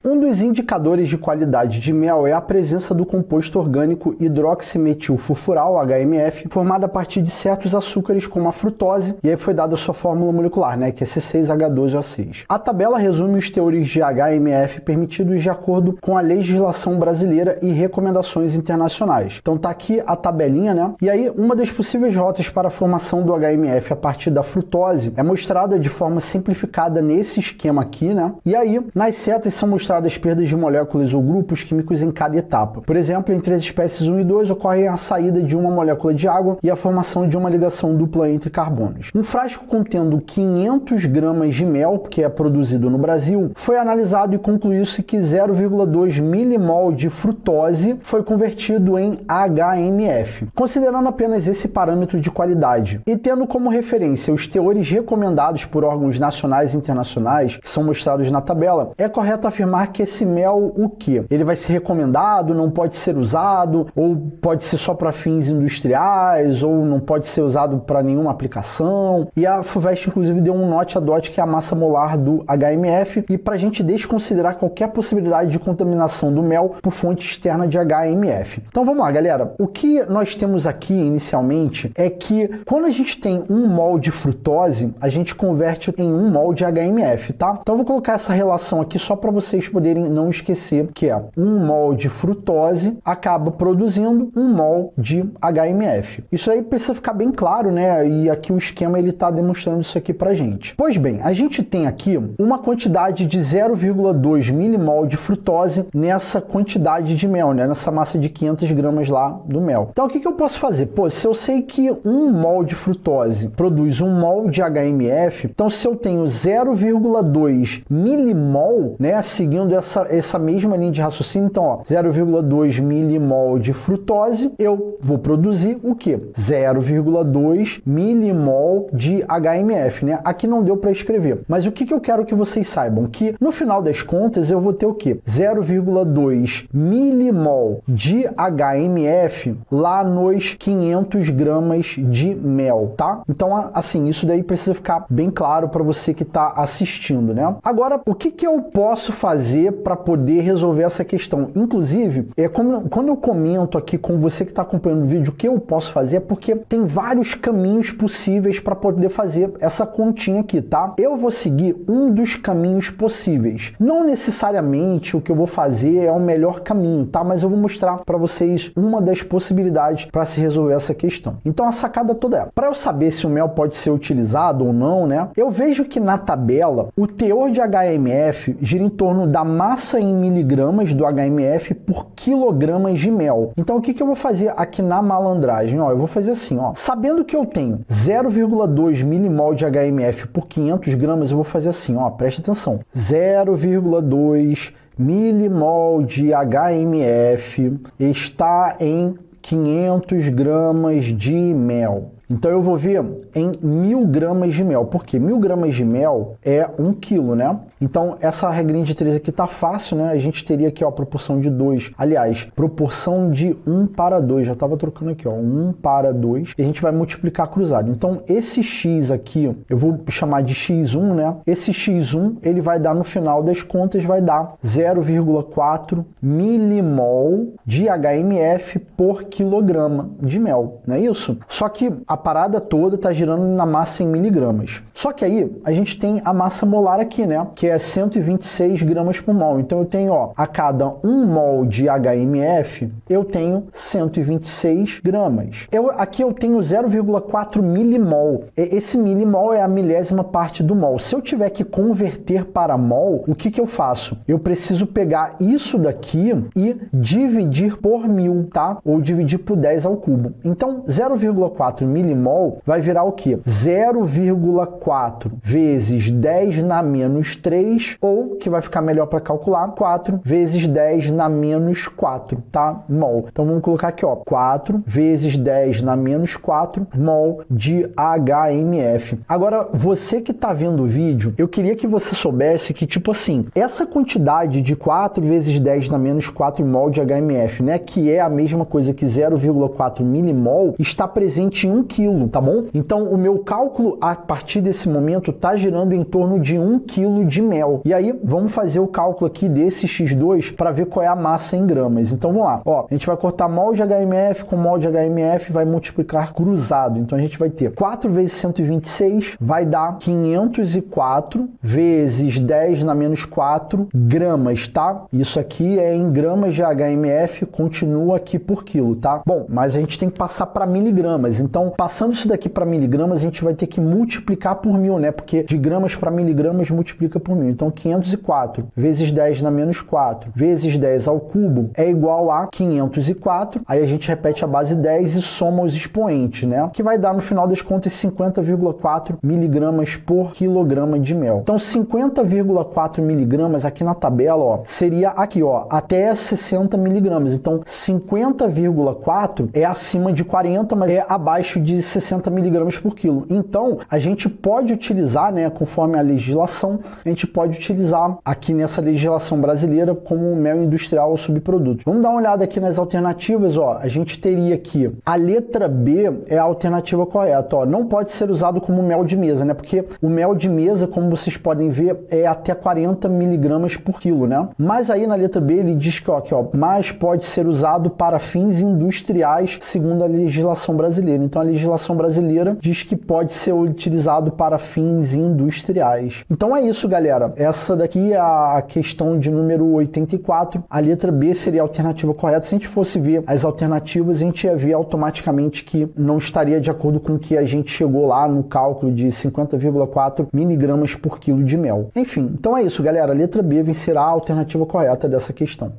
Um dos indicadores de qualidade de mel é a presença do composto orgânico hidroximetilfurfural, HMF, formado a partir de certos açúcares como a frutose, e aí foi dada a sua fórmula molecular, né, que é C6H12O6. A tabela resume os teores de HMF permitidos de acordo com a legislação brasileira e recomendações internacionais. Então tá aqui a tabelinha, né? E aí uma das possíveis rotas para a formação do HMF a partir da frutose é mostrada de forma simplificada nesse esquema aqui, né? E aí nas setas são mostradas perdas de moléculas ou grupos químicos em cada etapa. Por exemplo, entre as espécies 1 e 2 ocorre a saída de uma molécula de água e a formação de uma ligação dupla entre carbonos. Um frasco contendo 500 gramas de mel, que é produzido no Brasil, foi analisado e concluiu-se que 0,2 milimol de frutose foi convertido em HMF. Considerando apenas esse parâmetro de qualidade e tendo como referência os teores recomendados por órgãos nacionais e internacionais, que são mostrados na tabela, é correto afirmar que esse mel, o quê? Ele vai ser recomendado, não pode ser usado, ou pode ser só para fins industriais, ou não pode ser usado para nenhuma aplicação. E a FUVEST, inclusive, deu um note a DOT, que é a massa molar do HMF, e para a gente desconsiderar qualquer possibilidade de contaminação do mel por fonte externa de HMF. Então vamos lá, galera. O que nós temos aqui inicialmente é que quando a gente tem 1 mol de frutose, a gente converte em 1 mol de HMF, tá? Então eu vou colocar essa relação aqui só para vocês poderem não esquecer que é 1 mol de frutose acaba produzindo 1 mol de HMF. Isso aí precisa ficar bem claro, né? E aqui o esquema ele está demonstrando isso aqui pra gente. Pois bem, a gente tem aqui uma quantidade de 0,2 milimol de frutose nessa quantidade de mel, né? Nessa massa de 500 gramas lá do mel. Então o que eu posso fazer? Pô, se eu sei que 1 mol de frutose produz 1 mol de HMF, então se eu tenho 0,2 milimol, né? Seguindo essa mesma linha de raciocínio, então, ó, 0,2 milimol de frutose, eu vou produzir o quê? 0,2 milimol de HMF, né? Aqui não deu para escrever, mas o que eu quero que vocês saibam? Que no final das contas eu vou ter o quê? 0,2 milimol de HMF lá nos 500 gramas de mel, tá? Então, assim, isso daí precisa ficar bem claro para você que está assistindo, né? Agora, o que eu posso fazer para poder resolver essa questão? Inclusive, quando eu comento aqui com você que está acompanhando o vídeo o que eu posso fazer, é porque tem vários caminhos possíveis para poder fazer essa continha aqui, tá? Eu vou seguir um dos caminhos possíveis. Não necessariamente o que eu vou fazer é o melhor caminho, tá? Mas eu vou mostrar para vocês uma das possibilidades para se resolver essa questão. Então a sacada toda é, para eu saber se o mel pode ser utilizado ou não, né? Eu vejo que na tabela o teor de HMF gira em torno da massa em miligramas do HMF por quilogramas de mel. Então o que eu vou fazer aqui na malandragem? Ó, eu vou fazer assim, ó. Sabendo que eu tenho 0,2 milimol de HMF por 500 gramas, eu vou fazer assim, ó. Preste atenção. 0,2 milimol de HMF está em 500 gramas de mel. Então eu vou ver em 1000 gramas de mel, porque 1000 gramas de mel é 1 quilo, né? Então essa regrinha de 3 aqui tá fácil, né? A gente teria aqui, ó, proporção de 2, aliás, proporção de 1 para 2, já tava trocando aqui, ó, 1 para 2, e a gente vai multiplicar cruzado. Então esse x aqui, eu vou chamar de x1, né? Esse x1, ele vai dar no final das contas, vai dar 0,4 milimol de HMF por quilograma de mel, não é isso? Só que a parada toda está girando na massa em miligramas. Só que aí a gente tem a massa molar aqui, né? Que é 126 gramas por mol. Então eu tenho, ó, a cada 1 mol de HMF, eu tenho 126 gramas. Aqui eu tenho 0,4 milimol. Esse milimol é a milésima parte do mol. Se eu tiver que converter para mol, o que eu faço? Eu preciso pegar isso daqui e dividir por 1000, tá? Ou dividir por 10 ao cubo. Então 0,4 milimol vai virar o quê? 0,4 vezes 10 na menos 3, ou, que vai ficar melhor para calcular, 4 vezes 10 na menos 4, tá? Mol. Então vamos colocar aqui, ó, 4 vezes 10 na menos 4 mol de HMF. Agora, você que está vendo o vídeo, eu queria que você soubesse que, tipo assim, essa quantidade de 4 vezes 10 na menos 4 mol de HMF, né, que é a mesma coisa que 0,4 milimol, está presente em 1 quilo, tá bom? Então, o meu cálculo a partir desse momento está girando em torno de 1 quilo de mel. E aí, vamos fazer o cálculo aqui desse X2 para ver qual é a massa em gramas. Então, vamos lá. Ó, a gente vai cortar molde HMF com molde HMF, vai multiplicar cruzado. Então, a gente vai ter 4 vezes 126, vai dar 504 vezes 10 na menos 4 gramas, tá? Isso aqui é em gramas de HMF, continua aqui por quilo, tá? Bom, mas a gente tem que passar para miligramas. Então, passando isso daqui para miligramas, a gente vai ter que multiplicar por 1000, né? Porque de gramas para miligramas multiplica por 1000. Então, 504 vezes 10 na menos 4 vezes 10 ao cubo é igual a 504. Aí a gente repete a base 10 e soma os expoentes, né? Que vai dar, no final das contas, 50,4 miligramas por quilograma de mel. Então, 50,4 miligramas aqui na tabela, ó, seria aqui, ó, até 60 miligramas. Então, 50,4 é acima de 40, mas é abaixo de 60 miligramas por quilo. Então, a gente pode utilizar, né, conforme a legislação, a gente pode utilizar aqui nessa legislação brasileira como mel industrial ou subproduto. Vamos dar uma olhada aqui nas alternativas, ó. A gente teria aqui a letra B é a alternativa correta, ó. Não pode ser usado como mel de mesa, né? Porque o mel de mesa, como vocês podem ver, é até 40 miligramas por quilo, né? Mas aí na letra B ele diz que, ó, mas pode ser usado para fins industriais, segundo a legislação brasileira. Então a legislação brasileira diz que pode ser utilizado para fins industriais. Então é isso, galera. Essa daqui é a questão de número 84. A letra B seria a alternativa correta. Se a gente fosse ver as alternativas, a gente ia ver automaticamente que não estaria de acordo com o que a gente chegou lá no cálculo de 50,4 miligramas por quilo de mel. Enfim, então é isso, galera. A letra B vencerá a alternativa correta dessa questão.